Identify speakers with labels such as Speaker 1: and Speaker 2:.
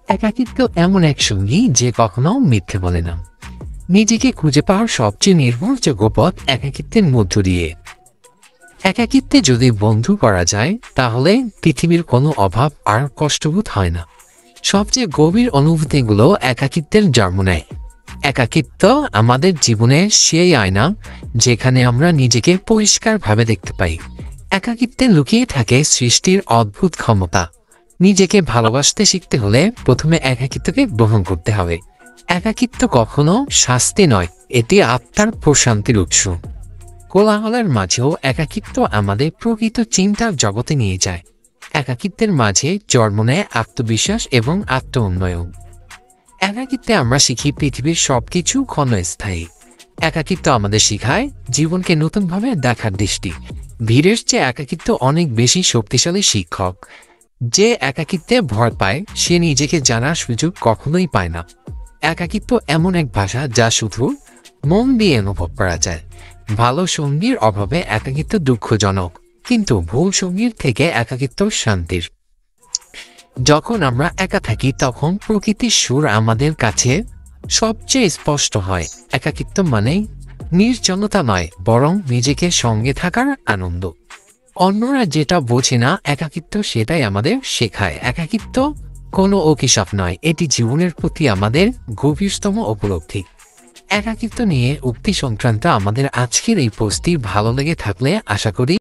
Speaker 1: একাকিত্ব এমন এক সঙ্গী যে কখনো মিথ্যে বলে না। নিজেকে খুঁজে পাওয়ার সবচেয়ে নির্ভরযোগ্য পথ একাকিত্বের মধ্য দিয়ে। একাকিত্বে যদি বন্ধু করা যায় তাহলে পৃথিবীর কোনো অভাব আর কষ্টবোধ হয় না। সবচেয়ে গভীর অনুভূতিগুলো একাকিত্বের জন্ম নেয়। একাকিত্ব আমাদের জীবনের সেই আয়না যেখানে আমরা নিজেকে পরিষ্কারভাবে দেখতে পাই। একাকিত্বে লুকিয়ে থাকে সৃষ্টির অদ্ভুত ক্ষমতা। নিজেকে ভালোবাসতে শিখতে হলে প্রথমে একাকিত্বকে গ্রহণ করতে হবে। একাকিত্ব কখনো শাস্তি নয়, এটি আত্মার প্রশান্তির উৎস। কোলাহলের মাঝেও একাকিত্ব আমাদের প্রকৃত চিন্তার জগতে নিয়ে যায়। একাকিত্বের মাঝে জন্ম নেয় আত্মবিশ্বাস এবং আত্ম উন্নয়ন। একাকিত্বে আমরা শিখি পৃথিবীর সবকিছু ক্ষণস্থায়ী। একাকিত্ব আমাদের শেখায় জীবনকে নতুনভাবে দেখার দৃষ্টি। ভিড়ের চেয়ে একাকিত্ব অনেক বেশি শক্তিশালী শিক্ষক। যে একাকিত্বে ভয় পায় সে নিজেকে জানার সুযোগ কখনোই পায় না। একাকিত্ব এমন এক ভাষা যা শুধু মন দিয়ে অনুভব করা যায়। ভালো সঙ্গীর অভাবে একাকিত্ব দুঃখজনক, কিন্তু ভুল সঙ্গীর থেকে একাকিত্ব শান্তির। যখন আমরা একা থাকি তখন প্রকৃতির সুর আমাদের কাছে সবচেয়ে স্পষ্ট হয়। একাকিত্ব মানে নির্জনতা নয়, বরং নিজেকে সঙ্গে থাকার আনন্দ। অন্যরা যেটা বোঝে না একাকিত্ব সেটাই আমাদের শেখায়। একাকিত্ব কোনো অভিশাপ নয়, এটি জীবনের প্রতি আমাদের গভীরতম উপলব্ধি। একাকিত্ব নিয়ে উক্তি সংক্রান্ত আমাদের আজকের এই পোস্টটি ভালো লেগে থাকলে আশা করি